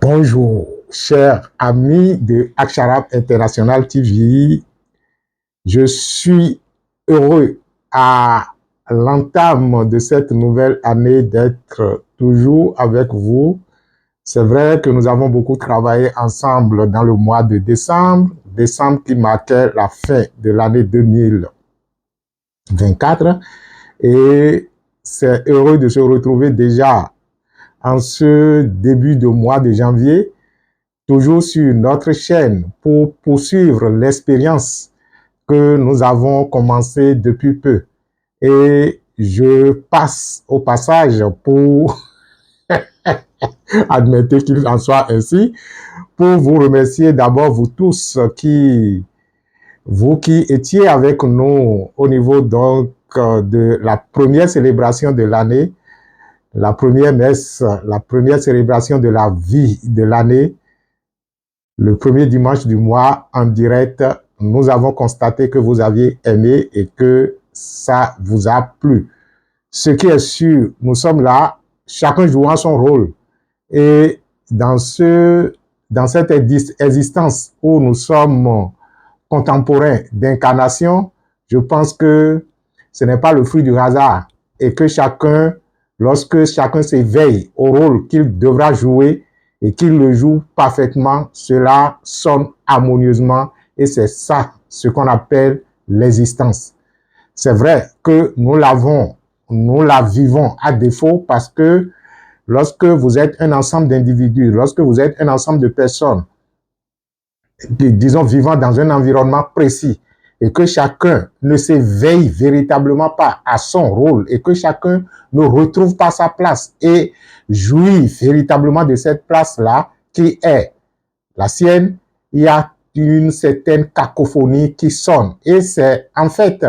Bonjour, chers amis de Aksharab International TV. Je suis heureux à l'entame de cette nouvelle année d'être toujours avec vous. C'est vrai que nous avons beaucoup travaillé ensemble dans le mois de décembre, décembre qui marquait la fin de l'année 2024. Et c'est heureux de se retrouver déjà en ce début de mois de janvier, toujours sur notre chaîne pour poursuivre l'expérience que nous avons commencé depuis peu. Et je passe au passage pour, admettez qu'il en soit ainsi, pour vous remercier d'abord vous tous vous qui étiez avec nous au niveau donc de la première célébration de l'année, la première messe, la première célébration de la vie de l'année, le premier dimanche du mois en direct. Nous avons constaté que vous aviez aimé et que ça vous a plu. Ce qui est sûr, nous sommes là, chacun jouant son rôle. Et dans cette existence où nous sommes contemporains d'incarnation, je pense que ce n'est pas le fruit du hasard et que chacun, lorsque chacun s'éveille au rôle qu'il devra jouer et qu'il le joue parfaitement, cela sonne harmonieusement et c'est ça ce qu'on appelle l'existence. C'est vrai que nous la vivons à défaut parce que lorsque vous êtes un ensemble d'individus, lorsque vous êtes un ensemble de personnes, disons, vivant dans un environnement précis, et que chacun ne s'éveille véritablement pas à son rôle, et que chacun ne retrouve pas sa place et jouit véritablement de cette place-là qui est la sienne, il y a une certaine cacophonie qui sonne. Et c'est en fait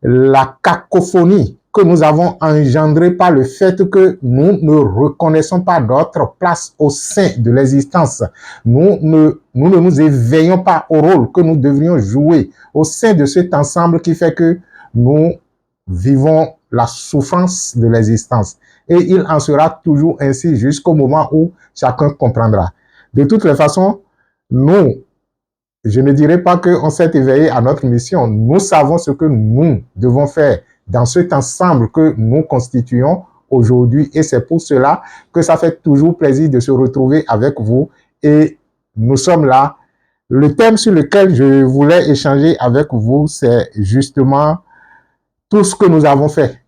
la cacophonie que nous avons engendrée par le fait que nous ne reconnaissons pas notre place au sein de l'existence. Nous ne nous éveillons pas au rôle que nous devrions jouer au sein de cet ensemble qui fait que nous vivons la souffrance de l'existence. Et il en sera toujours ainsi jusqu'au moment où chacun comprendra. De toutes les façons, nous, je ne dirais pas qu'on s'est éveillé à notre mission. Nous savons ce que nous devons faire dans cet ensemble que nous constituons aujourd'hui. Et c'est pour cela que ça fait toujours plaisir de se retrouver avec vous. Et nous sommes là. Le thème sur lequel je voulais échanger avec vous, c'est justement tout ce que nous avons fait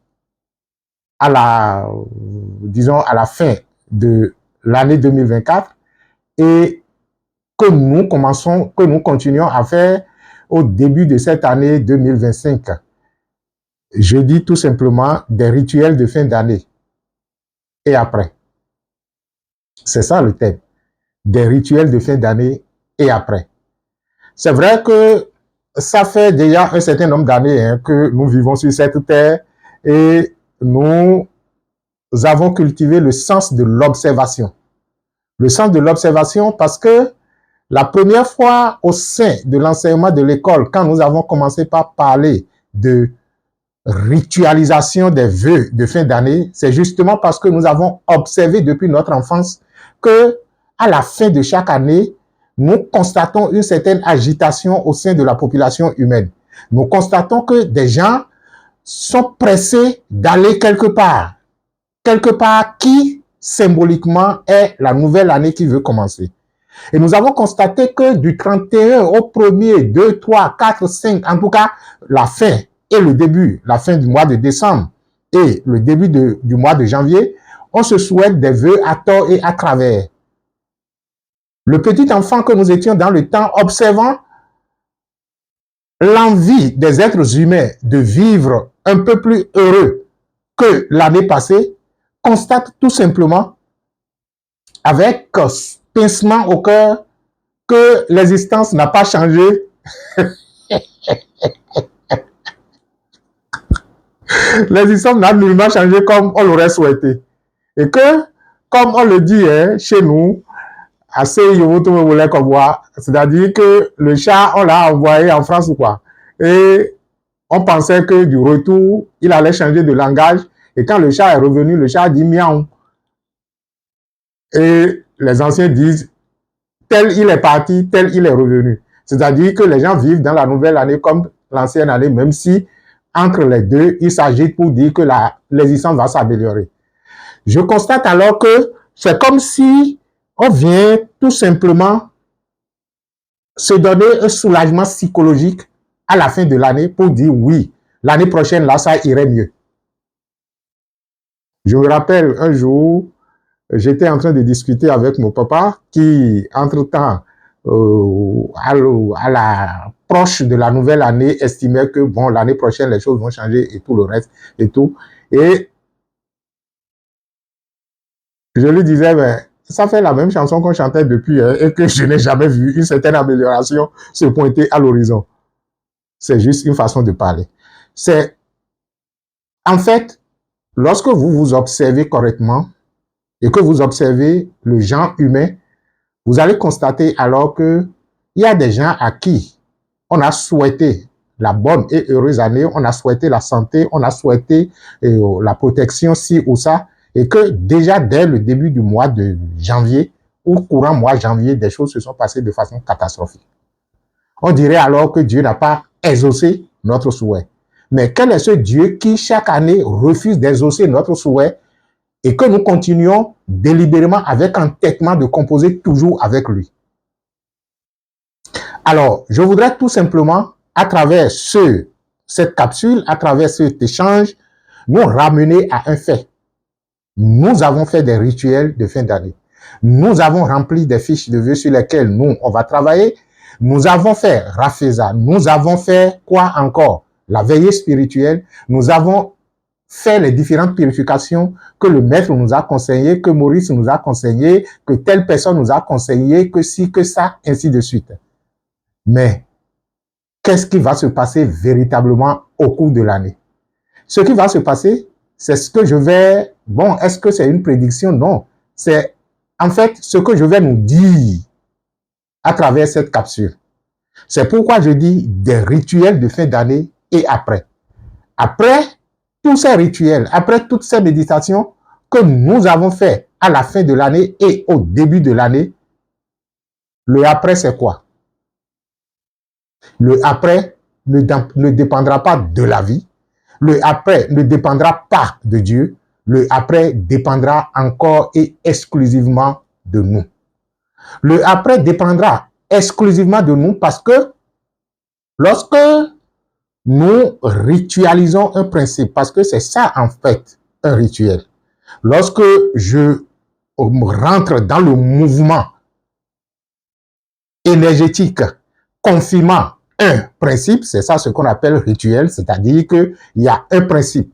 à la fin de l'année 2024 et que nous continuons à faire au début de cette année 2025. Je dis tout simplement des rituels de fin d'année et après. C'est ça le thème. Des rituels de fin d'année et après. C'est vrai que ça fait déjà un certain nombre d'années que nous vivons sur cette terre et nous avons cultivé le sens de l'observation. Le sens de l'observation parce que la première fois au sein de l'enseignement de l'école, quand nous avons commencé par parler de ritualisation des vœux de fin d'année, c'est justement parce que nous avons observé depuis notre enfance que à la fin de chaque année, nous constatons une certaine agitation au sein de la population humaine. Nous constatons que des gens sont pressés d'aller quelque part qui symboliquement est la nouvelle année qui veut commencer. Et nous avons constaté que du 31 au 1er, 2, 3, 4, 5, en tout cas, la fin et le début, la fin du mois de décembre et le début du mois de janvier, on se souhaite des vœux à tort et à travers. Le petit enfant que nous étions dans le temps, observant l'envie des êtres humains de vivre un peu plus heureux que l'année passée, constate tout simplement avec pincement au cœur que l'existence n'a pas changé. L'existence n'a nullement changé comme on l'aurait souhaité. Et que, comme on le dit chez nous, c'est-à-dire que le chat, on l'a envoyé en France ou quoi. Et on pensait que du retour, il allait changer de langage. Et quand le chat est revenu, le chat a dit miaou. Et les anciens disent, tel il est parti, tel il est revenu. C'est-à-dire que les gens vivent dans la nouvelle année comme l'ancienne année, même si entre les deux, il s'agit pour dire que l'existence va s'améliorer. Je constate alors que c'est comme si on vient tout simplement se donner un soulagement psychologique à la fin de l'année pour dire oui, l'année prochaine, là, ça irait mieux. Je me rappelle un jour, j'étais en train de discuter avec mon papa qui, entre-temps, à la proche de la nouvelle année, estimait que, bon, l'année prochaine, les choses vont changer et tout le reste et tout. Et je lui disais, ben, ça fait la même chanson qu'on chantait depuis et que je n'ai jamais vu une certaine amélioration se pointer à l'horizon. C'est juste une façon de parler. C'est, en fait, lorsque vous vous observez correctement et que vous observez le genre humain, vous allez constater alors que il y a des gens à qui on a souhaité la bonne et heureuse année, on a souhaité la santé, on a souhaité la protection, ci ou ça, et que déjà dès le début du mois de janvier, ou courant mois janvier, des choses se sont passées de façon catastrophique. On dirait alors que Dieu n'a pas exaucé notre souhait. Mais quel est ce Dieu qui chaque année refuse d'exaucer notre souhait et que nous continuons délibérément avec entêtement de composer toujours avec lui? Alors, je voudrais tout simplement, à travers cette capsule, à travers cet échange, nous ramener à un fait. Nous avons fait des rituels de fin d'année. Nous avons rempli des fiches de vœux sur lesquelles nous, on va travailler. Nous avons fait Rafeza. Nous avons fait quoi encore? La veillée spirituelle. Nous avons fait les différentes purifications que le maître nous a conseillées, que Maurice nous a conseillées, que telle personne nous a conseillé, que si, que ça, ainsi de suite. Mais qu'est-ce qui va se passer véritablement au cours de l'année? Ce qui va se passer, c'est ce que je vais... Bon, est-ce que c'est une prédiction? Non. C'est en fait ce que je vais nous dire à travers cette capsule. C'est pourquoi je dis des rituels de fin d'année et après. Après tous ces rituels, après toutes ces méditations que nous avons fait à la fin de l'année et au début de l'année, le après, c'est quoi? Le après ne dépendra pas de la vie. Le après ne dépendra pas de Dieu. Le après dépendra encore et exclusivement de nous. Le après dépendra exclusivement de nous parce que lorsque nous ritualisons un principe, parce que c'est ça en fait un rituel, lorsque je rentre dans le mouvement énergétique confirmant un principe, c'est ça ce qu'on appelle rituel, c'est-à-dire qu'il y a un principe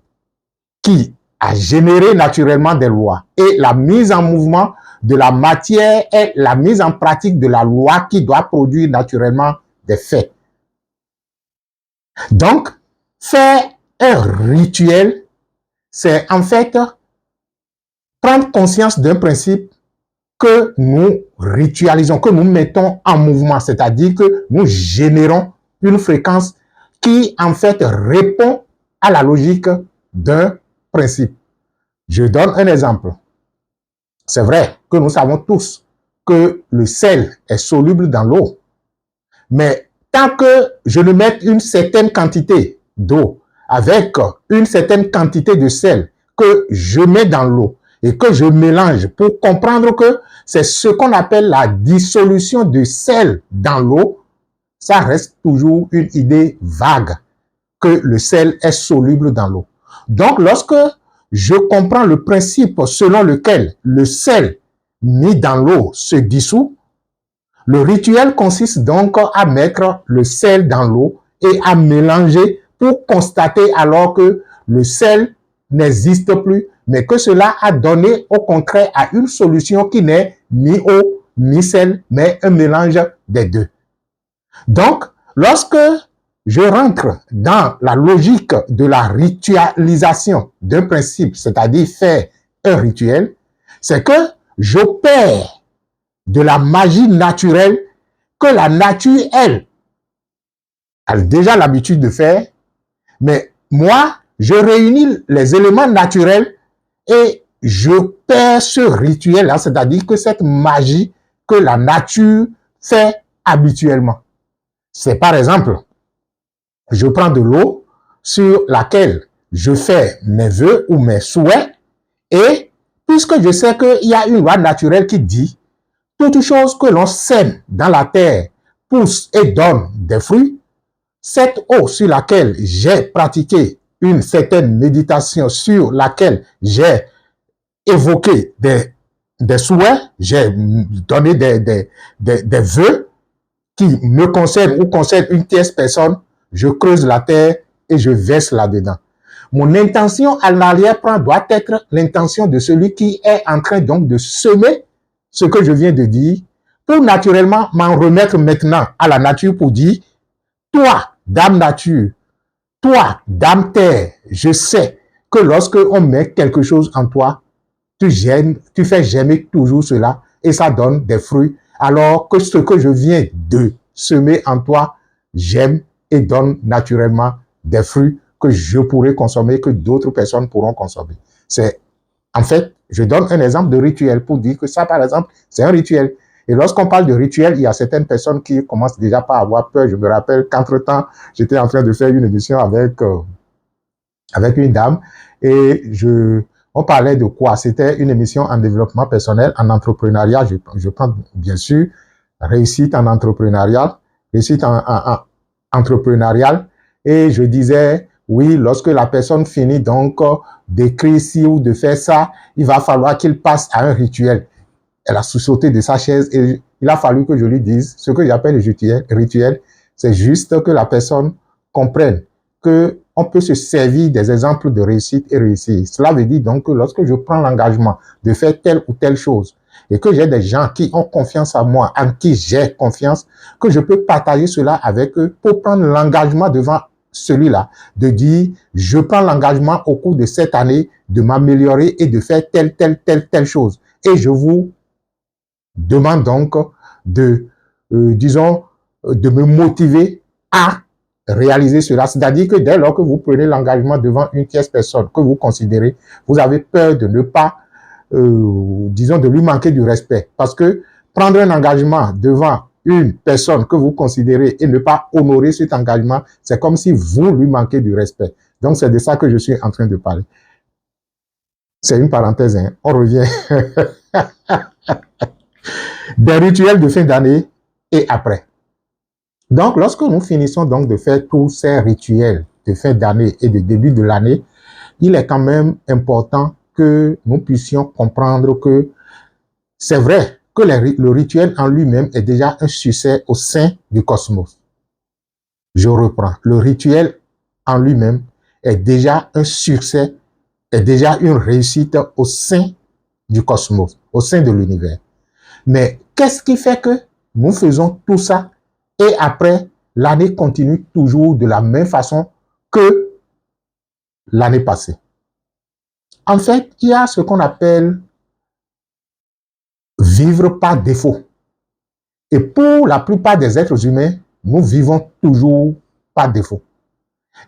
qui a généré naturellement des lois et la mise en mouvement de la matière est la mise en pratique de la loi qui doit produire naturellement des faits. Donc, faire un rituel, c'est en fait prendre conscience d'un principe que nous ritualisons, que nous mettons en mouvement, c'est-à-dire que nous générons une fréquence qui en fait répond à la logique d'un principe. Je donne un exemple. C'est vrai que nous savons tous que le sel est soluble dans l'eau, mais tant que je ne mets une certaine quantité d'eau avec une certaine quantité de sel que je mets dans l'eau et que je mélange pour comprendre que c'est ce qu'on appelle la dissolution de sel dans l'eau, ça reste toujours une idée vague que le sel est soluble dans l'eau. Donc, lorsque je comprends le principe selon lequel le sel mis dans l'eau se dissout, le rituel consiste donc à mettre le sel dans l'eau et à mélanger pour constater alors que le sel n'existe plus, mais que cela a donné au contraire à une solution qui n'est ni eau ni sel, mais un mélange des deux. Donc, lorsque je rentre dans la logique de la ritualisation d'un principe, c'est-à-dire faire un rituel, c'est que j'opère de la magie naturelle que la nature, elle, a déjà l'habitude de faire, mais moi, je réunis les éléments naturels et je perds ce rituel-là, c'est-à-dire que cette magie que la nature fait habituellement. C'est par exemple, je prends de l'eau sur laquelle je fais mes vœux ou mes souhaits, et puisque je sais qu'il y a une loi naturelle qui dit toute chose que l'on sème dans la terre pousse et donne des fruits, cette eau sur laquelle j'ai pratiqué une certaine méditation, sur laquelle j'ai évoqué des souhaits, j'ai donné des vœux qui me concernent ou concernent une tierce personne, je creuse la terre et je verse là-dedans. Mon intention à l'arrière-plan doit être l'intention de celui qui est en train donc de semer ce que je viens de dire, pour naturellement m'en remettre maintenant à la nature pour dire, toi, dame nature, toi, dame terre, je sais que lorsque on met quelque chose en toi, tu fais germer toujours cela et ça donne des fruits, alors que ce que je viens de semer en toi, j'aime et donne naturellement des fruits que je pourrai consommer, que d'autres personnes pourront consommer. C'est, en fait, je donne un exemple de rituel pour dire que ça, par exemple, c'est un rituel. Et lorsqu'on parle de rituel, il y a certaines personnes qui commencent déjà par avoir peur. Je me rappelle qu'entre-temps, j'étais en train de faire une émission avec une dame et on parlait de quoi? C'était une émission en développement personnel, en entrepreneuriat. Je prends bien sûr réussite en entrepreneuriat, réussite en entrepreneurial. Et je disais, oui, lorsque la personne finit donc d'écrire ci ou de faire ça, il va falloir qu'il passe à un rituel. Elle a sauté de sa chaise et il a fallu que je lui dise ce que j'appelle le rituel. C'est juste que la personne comprenne que on peut se servir des exemples de réussite et réussir. Cela veut dire donc que lorsque je prends l'engagement de faire telle ou telle chose et que j'ai des gens qui ont confiance en moi, en qui j'ai confiance, que je peux partager cela avec eux pour prendre l'engagement devant celui-là, de dire, je prends l'engagement au cours de cette année de m'améliorer et de faire telle chose. Et je vous demande donc disons, de me motiver à réaliser cela. C'est-à-dire que dès lors que vous prenez l'engagement devant une tierce personne que vous considérez, vous avez peur de ne pas, disons, de lui manquer du respect. Parce que prendre un engagement devant une personne que vous considérez et ne pas honorer cet engagement, c'est comme si vous lui manquez du respect. Donc, c'est de ça que je suis en train de parler. C'est une parenthèse, hein. On revient. Des rituels de fin d'année et après. Donc, lorsque nous finissons donc de faire tous ces rituels de fin d'année et de début de l'année, il est quand même important que nous puissions comprendre que c'est vrai que le rituel en lui-même est déjà un succès au sein du cosmos. Je reprends. Le rituel en lui-même est déjà un succès, est déjà une réussite au sein du cosmos, au sein de l'univers. Mais qu'est-ce qui fait que nous faisons tout ça et après, l'année continue toujours de la même façon que l'année passée? En fait, il y a ce qu'on appelle vivre par défaut. Et pour la plupart des êtres humains, nous vivons toujours par défaut.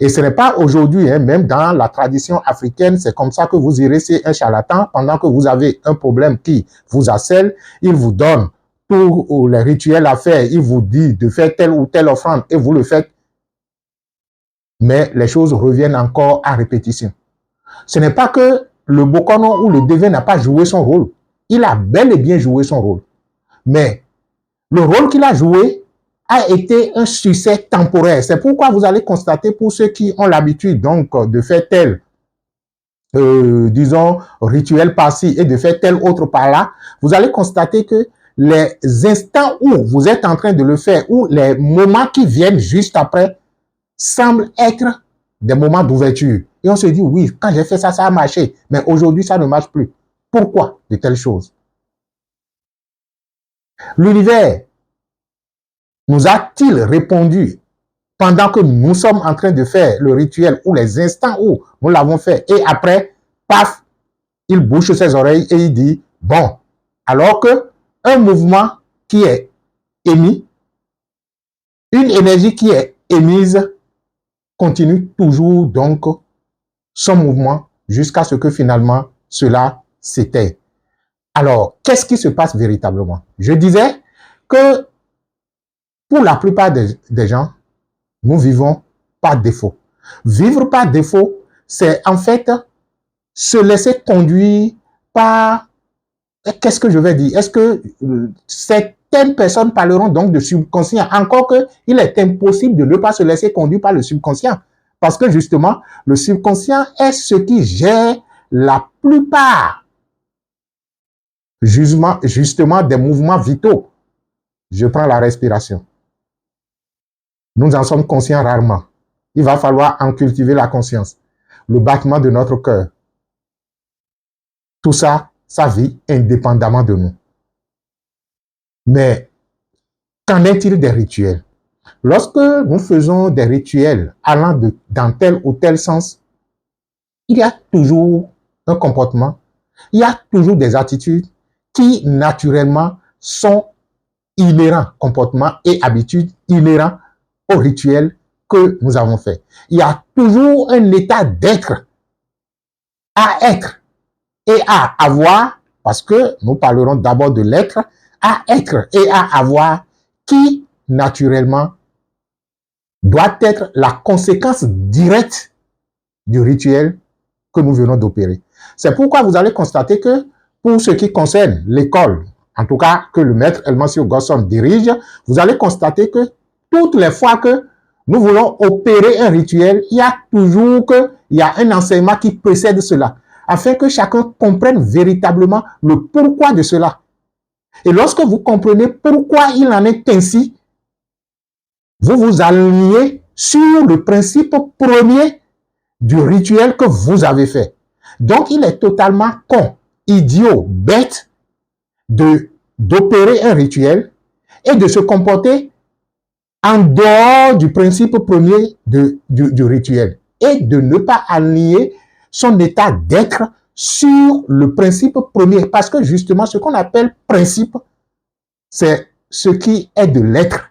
Et ce n'est pas aujourd'hui, hein, même dans la tradition africaine, c'est comme ça que vous irez chez un charlatan pendant que vous avez un problème qui vous harcèle, il vous donne tous les rituels à faire, il vous dit de faire telle ou telle offrande et vous le faites. Mais les choses reviennent encore à répétition. Ce n'est pas que le Bokono ou le devin n'a pas joué son rôle. Il a bel et bien joué son rôle. Mais le rôle qu'il a joué a été un succès temporaire. C'est pourquoi vous allez constater pour ceux qui ont l'habitude donc de faire tel, disons, rituel par-ci et de faire tel autre par-là, vous allez constater que les instants où vous êtes en train de le faire, ou les moments qui viennent juste après, semblent être des moments d'ouverture. Et on se dit, oui, quand j'ai fait ça, ça a marché. Mais aujourd'hui, ça ne marche plus. Pourquoi de telles choses? L'univers nous a-t-il répondu pendant que nous sommes en train de faire le rituel ou les instants où nous l'avons fait et après, paf, il bouche ses oreilles et il dit, bon, alors que un mouvement qui est émis, une énergie qui est émise, continue toujours donc son mouvement jusqu'à ce que finalement cela s'éteint. Alors, qu'est-ce qui se passe véritablement? Je disais que pour la plupart des gens, nous vivons par défaut. Vivre par défaut, c'est en fait se laisser conduire par, qu'est-ce que je vais dire? Est-ce que certaines personnes parleront donc de subconscient, encore qu'il est impossible de ne pas se laisser conduire par le subconscient, parce que justement, le subconscient est ce qui gère la plupart, justement, des mouvements vitaux. Je prends la respiration. Nous en sommes conscients rarement. Il va falloir en cultiver la conscience. Le battement de notre cœur. Tout ça, ça vit indépendamment de nous. Mais qu'en est-il des rituels? Lorsque nous faisons des rituels allant dans tel ou tel sens, il y a toujours un comportement, il y a toujours des attitudes qui naturellement sont inhérents, comportements et habitudes inhérents au rituel que nous avons fait. Il y a toujours un état d'être à être et à avoir, parce que nous parlerons d'abord de l'être, à être et à avoir, qui naturellement doit être la conséquence directe du rituel que nous venons d'opérer. C'est pourquoi vous allez constater que pour ce qui concerne l'école, en tout cas que le maître Elmansio Gosson dirige, vous allez constater que toutes les fois que nous voulons opérer un rituel, il y a toujours un enseignement qui précède cela, afin que chacun comprenne véritablement le pourquoi de cela. Et lorsque vous comprenez pourquoi il en est ainsi, vous vous alignez sur le principe premier du rituel que vous avez fait. Donc, il est totalement con, idiot, bête d'opérer un rituel et de se comporter en dehors du principe premier du rituel et de ne pas aligner son état d'être sur le principe premier. Parce que justement, ce qu'on appelle principe, c'est ce qui est de l'être.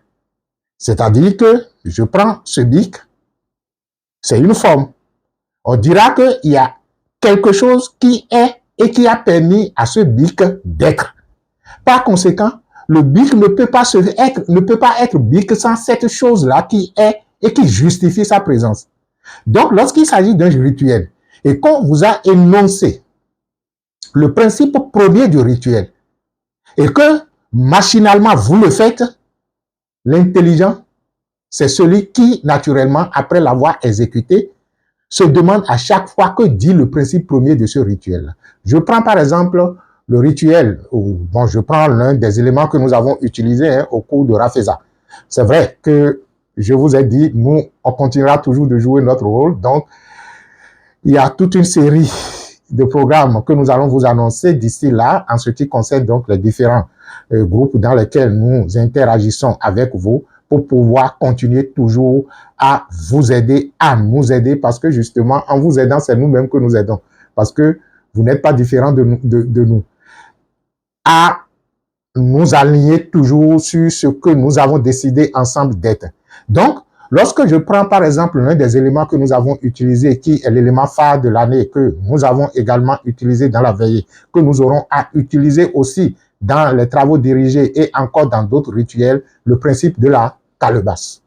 C'est-à-dire que je prends ce bic, c'est une forme. On dira qu'il y a quelque chose qui est et qui a permis à ce bic d'être. Par conséquent, le bic ne peut pas être bic sans cette chose-là qui est et qui justifie sa présence. Donc, lorsqu'il s'agit d'un rituel et qu'on vous a énoncé le principe premier du rituel et que machinalement vous le faites, l'intelligent, c'est celui qui, naturellement, après l'avoir exécuté, se demande à chaque fois que dit le principe premier de ce rituel. Je prends par exemple le rituel, je prends l'un des éléments que nous avons utilisés au cours de Rafeza. C'est vrai que je vous ai dit, nous, on continuera toujours de jouer notre rôle. Donc, il y a toute une série de programmes que nous allons vous annoncer d'ici là, en ce qui concerne donc les différents groupes dans lesquels nous interagissons avec vous, pour pouvoir continuer toujours à vous aider, à nous aider, parce que justement, en vous aidant, c'est nous-mêmes que nous aidons, parce que vous n'êtes pas différents de nous. À nous aligner toujours sur ce que nous avons décidé ensemble d'être. Donc, lorsque je prends par exemple l'un des éléments que nous avons utilisé, qui est l'élément phare de l'année, que nous avons également utilisé dans la veillée, que nous aurons à utiliser aussi dans les travaux dirigés et encore dans d'autres rituels, le principe de la calebasse.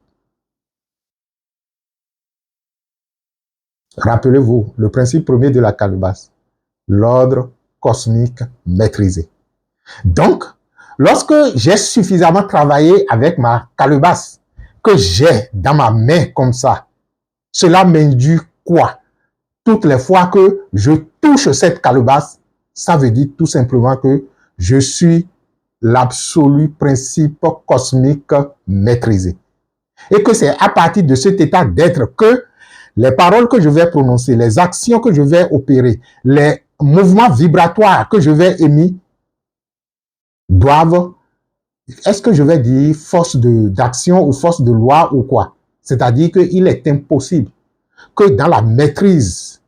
Rappelez-vous, le principe premier de la calebasse, l'ordre cosmique maîtrisé. Donc, lorsque j'ai suffisamment travaillé avec ma calebasse, que j'ai dans ma main comme ça, cela m'induit quoi? Toutes les fois que je touche cette calebasse, ça veut dire tout simplement que je suis l'absolu principe cosmique maîtrisé. Et que c'est à partir de cet état d'être que les paroles que je vais prononcer, les actions que je vais opérer, les mouvements vibratoires que je vais émettre doivent, est-ce que je vais dire force d'action ou force de loi ou quoi? C'est-à-dire qu'il est impossible que dans la maîtrise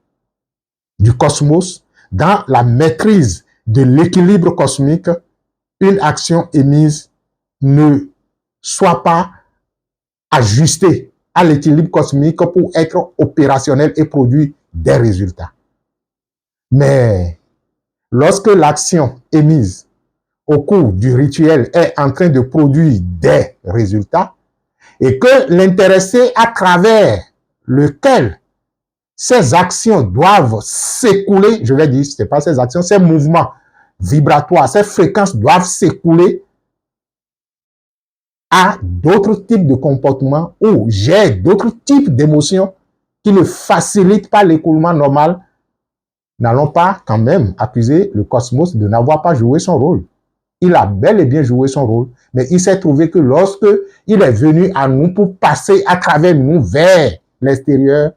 du cosmos, dans la maîtrise de l'équilibre cosmique, une action émise ne soit pas ajustée à l'équilibre cosmique pour être opérationnelle et produire des résultats. Mais lorsque l'action émise au cours du rituel est en train de produire des résultats et que l'intéressé à travers lequel ces actions doivent s'écouler, je vais dire, ce n'est pas ces actions, ces mouvements vibratoires, ces fréquences doivent s'écouler à d'autres types de comportements ou j'ai d'autres types d'émotions qui ne facilitent pas l'écoulement normal, n'allons pas quand même accuser le cosmos de n'avoir pas joué son rôle. Il a bel et bien joué son rôle, mais il s'est trouvé que lorsque il est venu à nous pour passer à travers nous vers l'extérieur,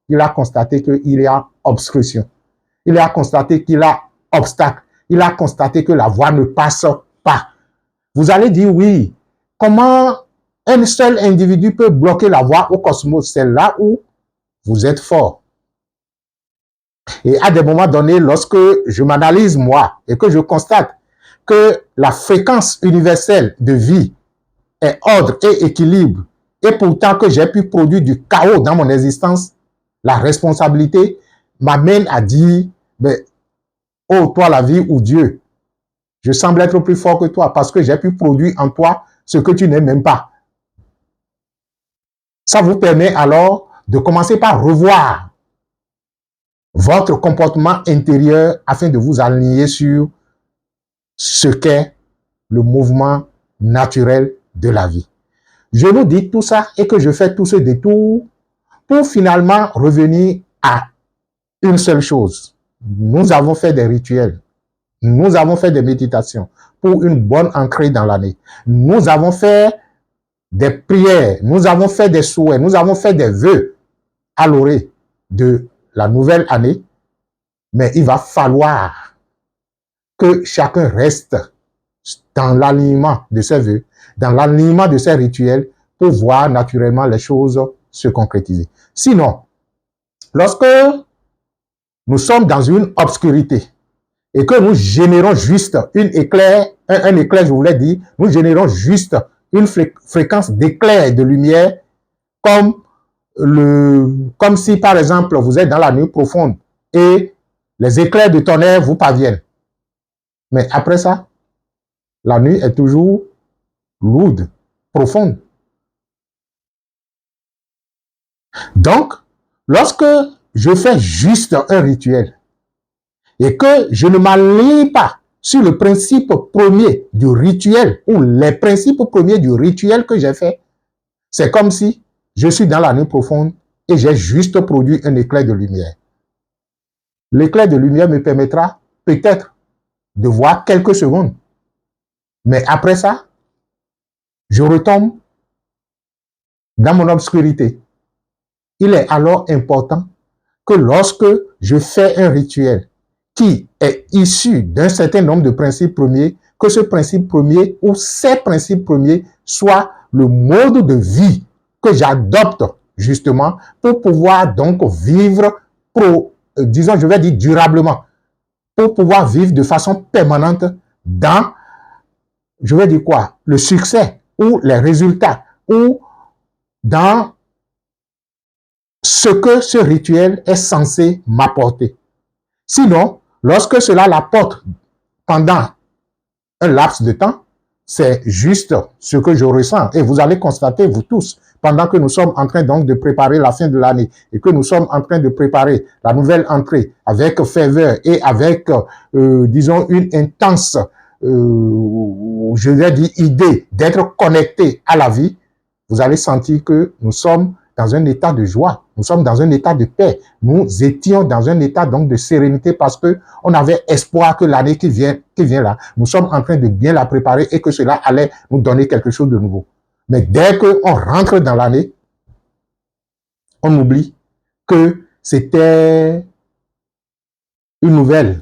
il a constaté qu'il y a obstruction. Il a constaté qu'il y a obstacle. Il a constaté que la voie ne passe pas. Vous allez dire oui, comment un seul individu peut bloquer la voie au cosmos? C'est là où vous êtes fort. Et à des moments donnés, lorsque je m'analyse moi et que je constate que la fréquence universelle de vie est ordre et équilibre, et pourtant que j'ai pu produire du chaos dans mon existence, la responsabilité m'amène à dire, mais, oh, toi la vie ou Dieu, je semble être plus fort que toi parce que j'ai pu produire en toi ce que tu n'aimes même pas. Ça vous permet alors de commencer par revoir votre comportement intérieur afin de vous aligner sur ce qu'est le mouvement naturel de la vie. Je vous dis tout ça et que je fais tout ce détour pour finalement revenir à une seule chose. Nous avons fait des rituels, nous avons fait des méditations pour une bonne entrée dans l'année. Nous avons fait des prières, nous avons fait des souhaits, nous avons fait des vœux à l'orée de la nouvelle année, mais il va falloir que chacun reste dans l'alignement de ses vœux, dans l'alignement de ses rituels pour voir naturellement les choses se concrétiser. Sinon, lorsque nous sommes dans une obscurité et que nous générons juste un éclair, je vous l'ai dit, nous générons juste une fréquence d'éclair de lumière comme si par exemple vous êtes dans la nuit profonde et les éclairs de tonnerre vous parviennent. Mais après ça, la nuit est toujours lourde, profonde. Donc, lorsque je fais juste un rituel et que je ne m'aligne pas sur le principe premier du rituel ou les principes premiers du rituel que j'ai fait, c'est comme si je suis dans la nuit profonde et j'ai juste produit un éclair de lumière. L'éclair de lumière me permettra peut-être de voir quelques secondes. Mais après ça, je retombe dans mon obscurité. Il est alors important que lorsque je fais un rituel qui est issu d'un certain nombre de principes premiers, que ce principe premier ou ces principes premiers soient le mode de vie que j'adopte justement pour pouvoir donc vivre, disons, je vais dire durablement, pour pouvoir vivre de façon permanente dans, je vais dire quoi, le succès ou les résultats ou dans ce que ce rituel est censé m'apporter. Sinon, lorsque cela l'apporte pendant un laps de temps, c'est juste ce que je ressens. Et vous allez constater, vous tous, pendant que nous sommes en train donc de préparer la fin de l'année et que nous sommes en train de préparer la nouvelle entrée avec ferveur et avec, disons, une intense, je vais dire, idée d'être connecté à la vie, vous allez sentir que nous sommes dans un état de joie, nous sommes dans un état de paix, nous étions dans un état donc de sérénité parce que on avait espoir que l'année qui vient là, nous sommes en train de bien la préparer et que cela allait nous donner quelque chose de nouveau. Mais dès qu'on rentre dans l'année, on oublie que c'était une nouvelle,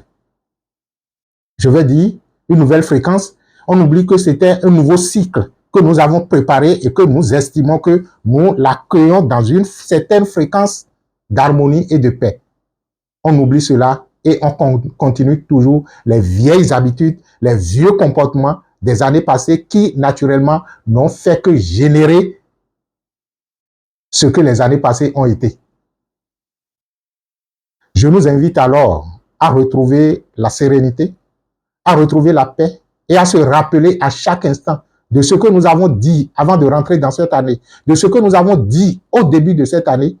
je vais dire, une nouvelle fréquence, on oublie que c'était un nouveau cycle que nous avons préparé et que nous estimons que nous l'accueillons dans une certaine fréquence d'harmonie et de paix. On oublie cela et on continue toujours les vieilles habitudes, les vieux comportements des années passées qui, naturellement, n'ont fait que générer ce que les années passées ont été. Je nous invite alors à retrouver la sérénité, à retrouver la paix et à se rappeler à chaque instant de ce que nous avons dit avant de rentrer dans cette année, de ce que nous avons dit au début de cette année,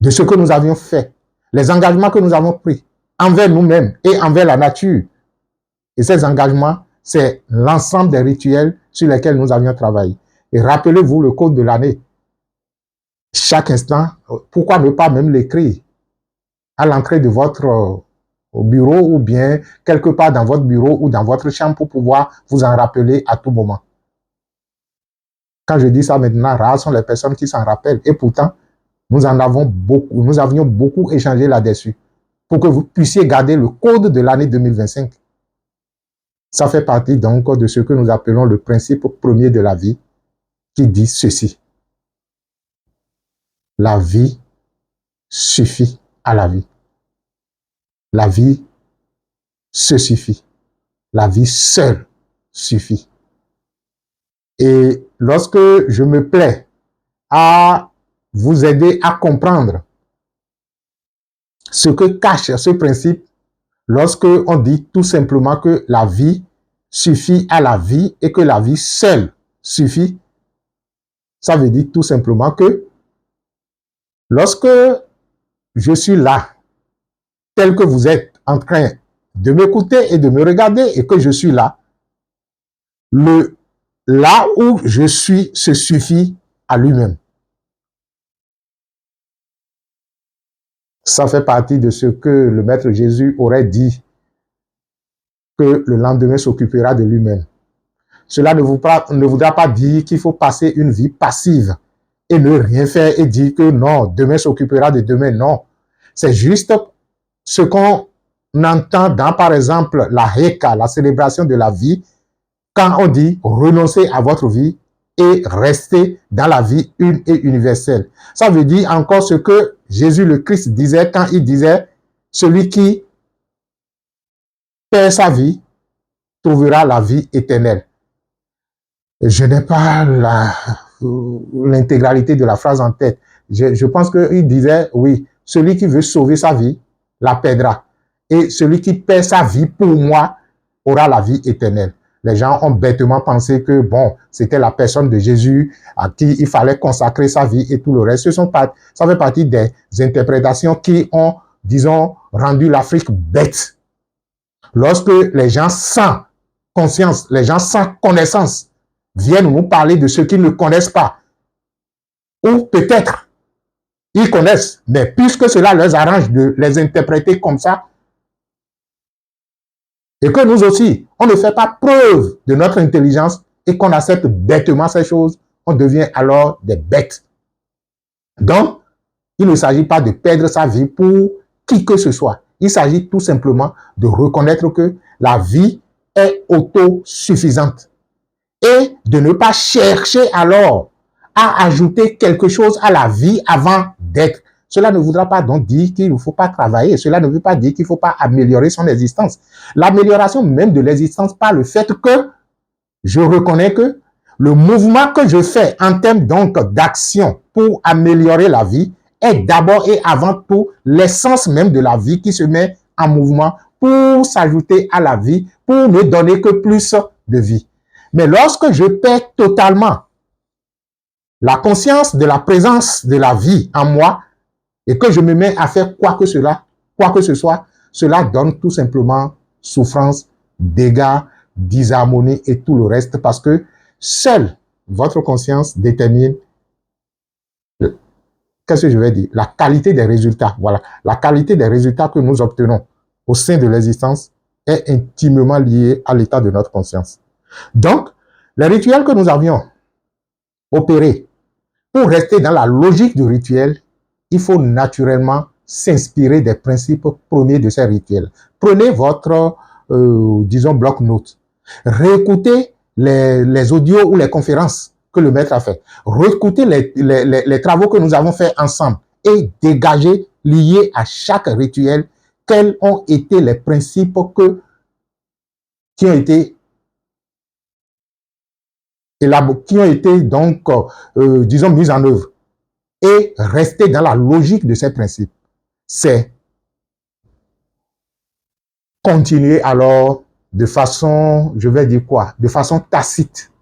de ce que nous avions fait, les engagements que nous avons pris envers nous-mêmes et envers la nature. Et ces engagements, c'est l'ensemble des rituels sur lesquels nous avions travaillé. Et rappelez-vous le code de l'année. Chaque instant, pourquoi ne pas même l'écrire à l'entrée de votre bureau ou bien quelque part dans votre bureau ou dans votre chambre pour pouvoir vous en rappeler à tout moment. Quand je dis ça maintenant, rares sont les personnes qui s'en rappellent. Et pourtant, nous avions beaucoup échangé là-dessus pour que vous puissiez garder le code de l'année 2025. Ça fait partie donc de ce que nous appelons le principe premier de la vie qui dit ceci. La vie suffit à la vie. La vie se suffit. La vie seule suffit. Et lorsque je me plais à vous aider à comprendre ce que cache ce principe, lorsque on dit tout simplement que la vie suffit à la vie et que la vie seule suffit, ça veut dire tout simplement que lorsque je suis là, tel que vous êtes en train de m'écouter et de me regarder et que je suis là, là où je suis se suffit à lui-même. Ça fait partie de ce que le Maître Jésus aurait dit, que le lendemain s'occupera de lui-même. Cela ne voudra pas dire qu'il faut passer une vie passive et ne rien faire et dire que non, demain s'occupera de demain. Non, c'est juste ce qu'on entend dans, par exemple, la Heka, la célébration de la vie, quand on dit renoncer à votre vie et rester dans la vie une et universelle. Ça veut dire encore ce que Jésus le Christ disait quand il disait « Celui qui perd sa vie trouvera la vie éternelle ». Je n'ai pas l'intégralité de la phrase en tête. Je pense qu'il disait, oui, celui qui veut sauver sa vie la perdra. Et celui qui perd sa vie pour moi aura la vie éternelle. Les gens ont bêtement pensé que, bon, c'était la personne de Jésus à qui il fallait consacrer sa vie et tout le reste. Ça fait partie des interprétations qui ont, disons, rendu l'Afrique bête. Lorsque les gens sans conscience, les gens sans connaissance viennent nous parler de ce qu'ils ne connaissent pas, ou peut-être ils connaissent, mais puisque cela leur arrange de les interpréter comme ça, et que nous aussi, on ne fait pas preuve de notre intelligence et qu'on accepte bêtement ces choses, on devient alors des bêtes. Donc, il ne s'agit pas de perdre sa vie pour qui que ce soit. Il s'agit tout simplement de reconnaître que la vie est autosuffisante et de ne pas chercher alors à ajouter quelque chose à la vie avant d'être. Cela ne voudra pas donc dire qu'il ne faut pas travailler. Cela ne veut pas dire qu'il ne faut pas améliorer son existence. L'amélioration même de l'existence par le fait que je reconnais que le mouvement que je fais en termes donc d'action pour améliorer la vie est d'abord et avant tout l'essence même de la vie qui se met en mouvement pour s'ajouter à la vie, pour ne donner que plus de vie. Mais lorsque je perds totalement la conscience de la présence de la vie en moi et que je me mets à faire quoi que ce soit, cela donne tout simplement souffrance, dégâts, disharmonie et tout le reste parce que seule votre conscience détermine qu'est-ce que je vais dire? La qualité des résultats. Voilà. La qualité des résultats que nous obtenons au sein de l'existence est intimement liée à l'état de notre conscience. Donc, les rituels que nous avions opérés, pour rester dans la logique du rituel, il faut naturellement s'inspirer des principes premiers de ces rituels. Prenez votre, disons, bloc-notes. Réécoutez les audios ou les conférences que le maître a fait. Réécoutez les travaux que nous avons fait ensemble et dégagez, liés à chaque rituel, quels ont été les principes qui ont été donc, disons, mis en œuvre. Et rester dans la logique de ces principes. C'est continuer alors de façon, je vais dire quoi, de façon tacite,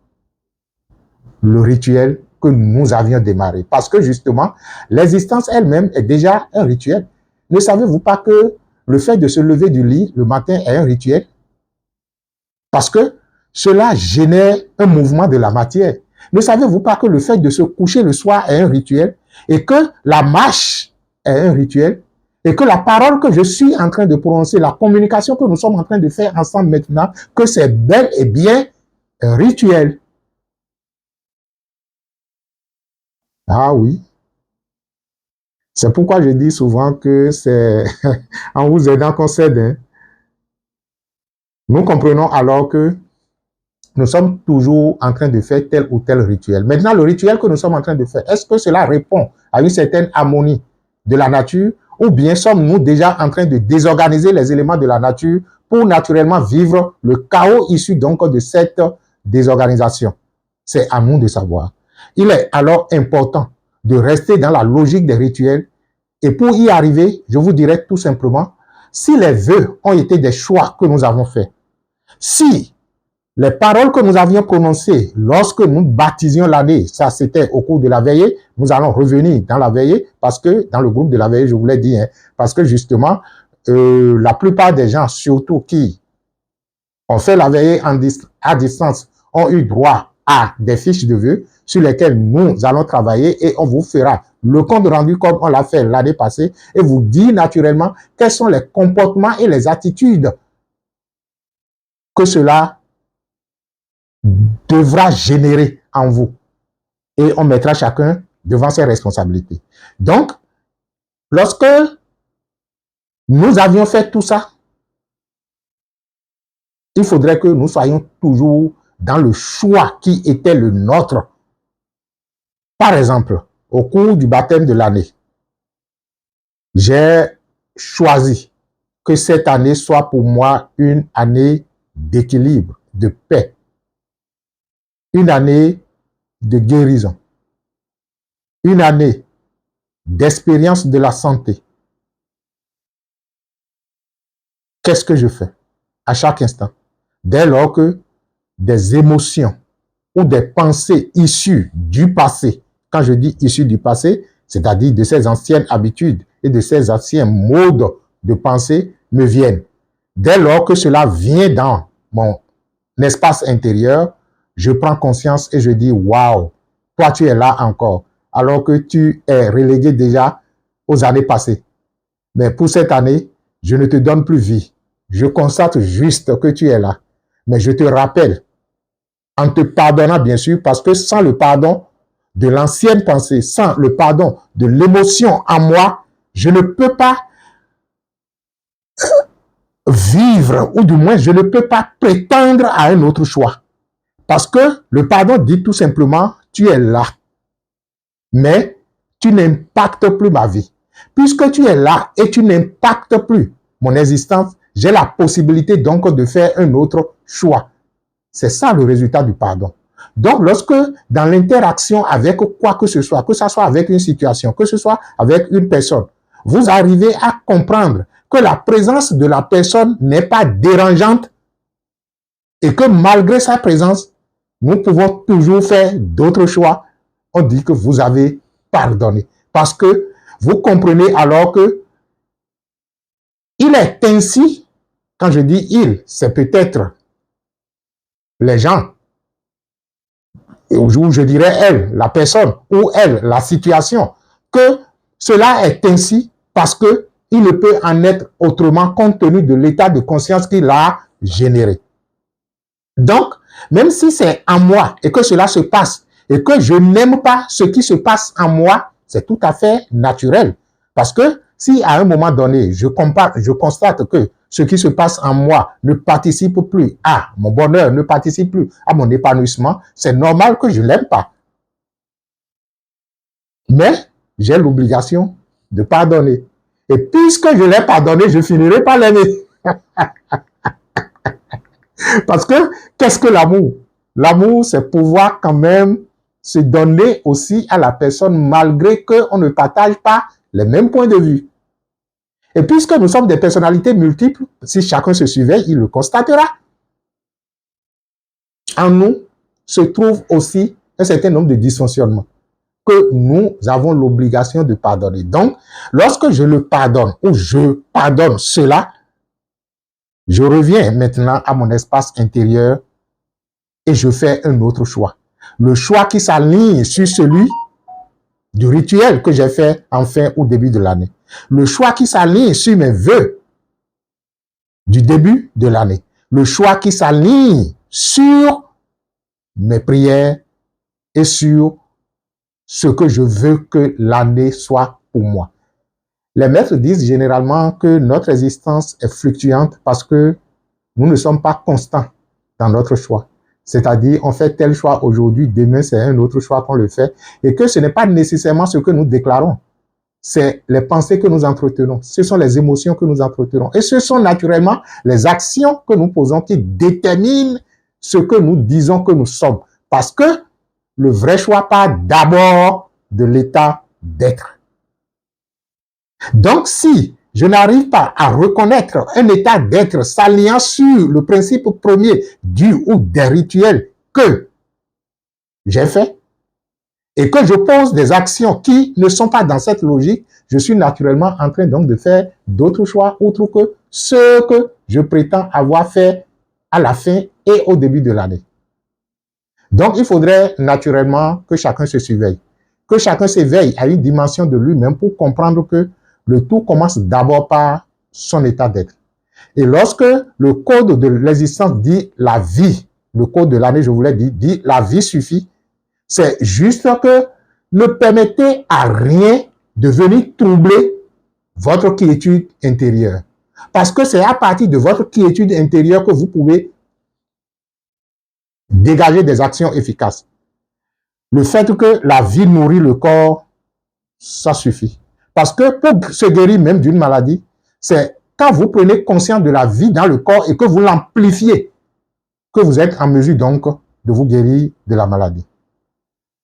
le rituel que nous avions démarré. Parce que justement, l'existence elle-même est déjà un rituel. Ne savez-vous pas que le fait de se lever du lit le matin est un rituel? Parce que cela génère un mouvement de la matière. Ne savez-vous pas que le fait de se coucher le soir est un rituel et que la marche est un rituel et que la parole que je suis en train de prononcer, la communication que nous sommes en train de faire ensemble maintenant, que c'est bel et bien un rituel. Ah oui. C'est pourquoi je dis souvent que c'est en vous aidant qu'on s'aide. Hein. Nous comprenons alors que nous sommes toujours en train de faire tel ou tel rituel. Maintenant, le rituel que nous sommes en train de faire, est-ce que cela répond à une certaine harmonie de la nature ou bien sommes-nous déjà en train de désorganiser les éléments de la nature pour naturellement vivre le chaos issu donc de cette désorganisation? C'est à nous de savoir. Il est alors important de rester dans la logique des rituels et pour y arriver, je vous dirais tout simplement, si les vœux ont été des choix que nous avons faits, si les paroles que nous avions prononcées lorsque nous baptisions l'année, ça c'était au cours de la veillée, nous allons revenir dans la veillée parce que dans le groupe de la veillée, je vous l'ai dit, hein, parce que justement, la plupart des gens, surtout qui ont fait la veillée à distance, ont eu droit à des fiches de vœux sur lesquelles nous allons travailler et on vous fera le compte rendu comme on l'a fait l'année passée et vous dire naturellement quels sont les comportements et les attitudes que cela devra générer en vous. Et on mettra chacun devant ses responsabilités. Donc, lorsque nous avions fait tout ça, il faudrait que nous soyons toujours dans le choix qui était le nôtre. Par exemple, au cours du baptême de l'année, j'ai choisi que cette année soit pour moi une année d'équilibre, de paix, une année de guérison, une année d'expérience de la santé. Qu'est-ce que je fais à chaque instant? Dès lors que des émotions ou des pensées issues du passé, quand je dis issues du passé, c'est-à-dire de ces anciennes habitudes et de ces anciens modes de pensée me viennent. Dès lors que cela vient dans mon espace intérieur, je prends conscience et je dis, waouh, toi tu es là encore, alors que tu es relégué déjà aux années passées. Mais pour cette année, je ne te donne plus vie. Je constate juste que tu es là. Mais je te rappelle, en te pardonnant bien sûr, parce que sans le pardon de l'ancienne pensée, sans le pardon de l'émotion en moi, je ne peux pas vivre, ou du moins je ne peux pas prétendre à un autre choix. Parce que le pardon dit tout simplement, tu es là, mais tu n'impactes plus ma vie. Puisque tu es là et tu n'impactes plus mon existence, j'ai la possibilité donc de faire un autre choix. C'est ça le résultat du pardon. Donc, lorsque dans l'interaction avec quoi que ce soit avec une situation, que ce soit avec une personne, vous arrivez à comprendre que la présence de la personne n'est pas dérangeante et que malgré sa présence, nous pouvons toujours faire d'autres choix. On dit que vous avez pardonné. Parce que vous comprenez alors que il est ainsi, quand je dis il, c'est peut-être les gens, ou je dirais elle, la personne, ou elle, la situation, que cela est ainsi parce que il ne peut en être autrement compte tenu de l'état de conscience qu'il a généré. Donc, même si c'est en moi et que cela se passe et que je n'aime pas ce qui se passe en moi, c'est tout à fait naturel. Parce que si à un moment donné, je constate que ce qui se passe en moi ne participe plus à mon bonheur, ne participe plus à mon épanouissement, c'est normal que je ne l'aime pas. Mais j'ai l'obligation de pardonner. Et puisque je l'ai pardonné, je finirai par l'aimer. Parce que, qu'est-ce que l'amour? L'amour, c'est pouvoir quand même se donner aussi à la personne malgré qu'on ne partage pas les mêmes points de vue. Et puisque nous sommes des personnalités multiples, si chacun se surveille, il le constatera. En nous se trouve aussi un certain nombre de dysfonctionnements que nous avons l'obligation de pardonner. Donc, lorsque je le pardonne ou je pardonne cela, je reviens maintenant à mon espace intérieur et je fais un autre choix. Le choix qui s'aligne sur celui du rituel que j'ai fait en fin ou début de l'année. Le choix qui s'aligne sur mes vœux du début de l'année. Le choix qui s'aligne sur mes prières et sur ce que je veux que l'année soit pour moi. Les maîtres disent généralement que notre existence est fluctuante parce que nous ne sommes pas constants dans notre choix. C'est-à-dire, on fait tel choix aujourd'hui, demain c'est un autre choix qu'on le fait, et que ce n'est pas nécessairement ce que nous déclarons. C'est les pensées que nous entretenons, ce sont les émotions que nous entretenons, et ce sont naturellement les actions que nous posons qui déterminent ce que nous disons que nous sommes. Parce que le vrai choix part d'abord de l'état d'être. Donc, si je n'arrive pas à reconnaître un état d'être s'alignant sur le principe premier du ou des rituels que j'ai fait et que je pose des actions qui ne sont pas dans cette logique, je suis naturellement en train donc de faire d'autres choix autres que ceux que je prétends avoir fait à la fin et au début de l'année. Donc, il faudrait naturellement que chacun se surveille, que chacun s'éveille à une dimension de lui-même pour comprendre que le tout commence d'abord par son état d'être. Et lorsque le code de l'existence dit la vie, le code de l'année, je vous l'ai dit la vie suffit, c'est juste que ne permettez à rien de venir troubler votre quiétude intérieure. Parce que c'est à partir de votre quiétude intérieure que vous pouvez dégager des actions efficaces. Le fait que la vie nourrit le corps, ça suffit. Parce que pour se guérir même d'une maladie, c'est quand vous prenez conscience de la vie dans le corps et que vous l'amplifiez, que vous êtes en mesure donc de vous guérir de la maladie.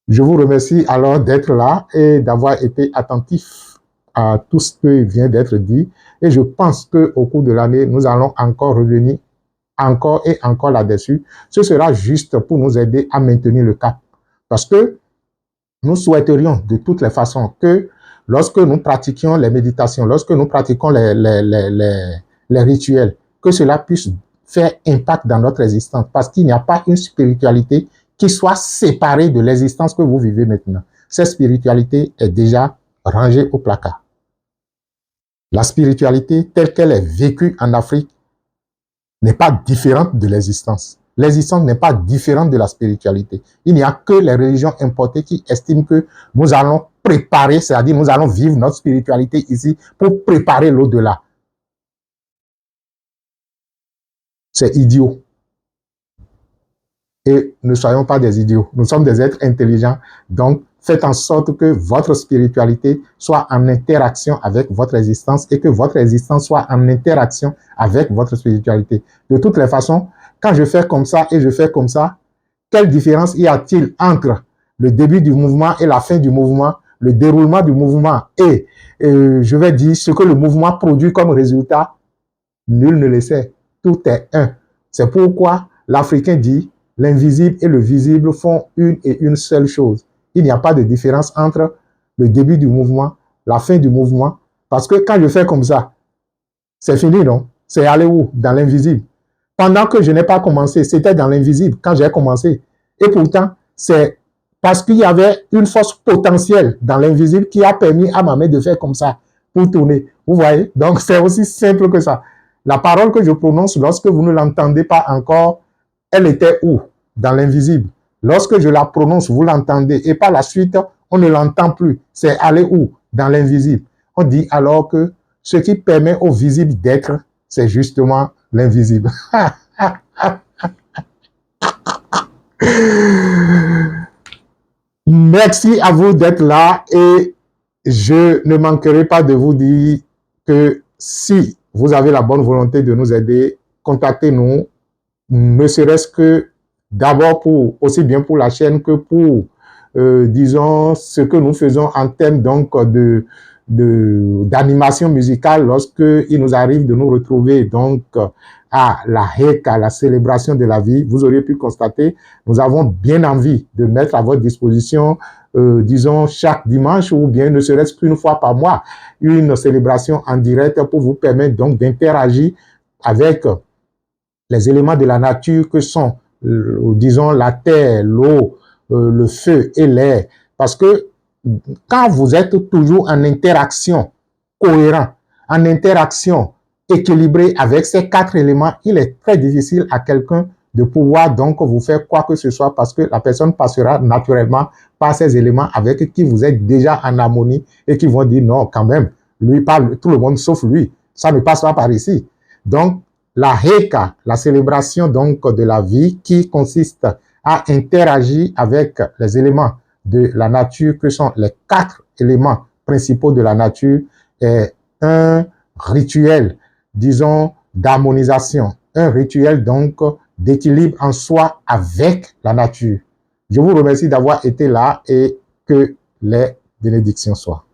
Je vous remercie alors d'être là et d'avoir été attentif à tout ce qui vient d'être dit. Et je pense qu'au cours de l'année, nous allons encore revenir encore et encore là-dessus. Ce sera juste pour nous aider à maintenir le cap. Parce que nous souhaiterions de toutes les façons que lorsque nous pratiquions les méditations, lorsque nous pratiquons les rituels, que cela puisse faire impact dans notre existence. Parce qu'il n'y a pas une spiritualité qui soit séparée de l'existence que vous vivez maintenant. Cette spiritualité est déjà rangée au placard. La spiritualité telle qu'elle est vécue en Afrique n'est pas différente de l'existence. L'existence n'est pas différente de la spiritualité. Il n'y a que les religions importées qui estiment que nous allons préparer, c'est-à-dire nous allons vivre notre spiritualité ici pour préparer l'au-delà. C'est idiot. Et ne soyons pas des idiots. Nous sommes des êtres intelligents. Donc, faites en sorte que votre spiritualité soit en interaction avec votre existence et que votre existence soit en interaction avec votre spiritualité. De toutes les façons, quand je fais comme ça et je fais comme ça, quelle différence y a-t-il entre le début du mouvement et la fin du mouvement, le déroulement du mouvement et, je vais dire, ce que le mouvement produit comme résultat? Nul ne le sait. Tout est un. C'est pourquoi l'Africain dit l'invisible et le visible font une et une seule chose. Il n'y a pas de différence entre le début du mouvement, la fin du mouvement, parce que quand je fais comme ça, c'est fini, non? C'est aller où? Dans l'invisible. Pendant que je n'ai pas commencé, c'était dans l'invisible quand j'ai commencé. Et pourtant, c'est parce qu'il y avait une force potentielle dans l'invisible qui a permis à ma main de faire comme ça pour tourner. Vous voyez? Donc, c'est aussi simple que ça. La parole que je prononce, lorsque vous ne l'entendez pas encore, elle était où? Dans l'invisible. Lorsque je la prononce, vous l'entendez. Et par la suite, on ne l'entend plus. C'est aller où? Dans l'invisible. On dit alors que ce qui permet au visible d'être, c'est justement l'invisible. Merci à vous d'être là et je ne manquerai pas de vous dire que si vous avez la bonne volonté de nous aider, contactez-nous, ne serait-ce que d'abord pour aussi bien pour la chaîne que pour, disons, ce que nous faisons en termes donc d'animation musicale lorsqu'il nous arrive de nous retrouver donc à la Heka, la célébration de la vie. Vous auriez pu constater, nous avons bien envie de mettre à votre disposition, disons, chaque dimanche ou bien ne serait-ce qu'une fois par mois, une célébration en direct pour vous permettre donc d'interagir avec les éléments de la nature que sont, disons, la terre, l'eau, le feu et l'air. Parce que quand vous êtes toujours en interaction cohérente, en interaction équilibrée avec ces 4 éléments, il est très difficile à quelqu'un de pouvoir donc vous faire quoi que ce soit parce que la personne passera naturellement par ces éléments avec qui vous êtes déjà en harmonie et qui vont dire non, quand même, lui parle, tout le monde sauf lui. Ça ne passe pas par ici. Donc, la Heka, la célébration donc de la vie qui consiste à interagir avec les éléments de la nature, que sont les 4 éléments principaux de la nature, est un rituel, disons, d'harmonisation, un rituel donc d'équilibre en soi avec la nature. Je vous remercie d'avoir été là et que les bénédictions soient.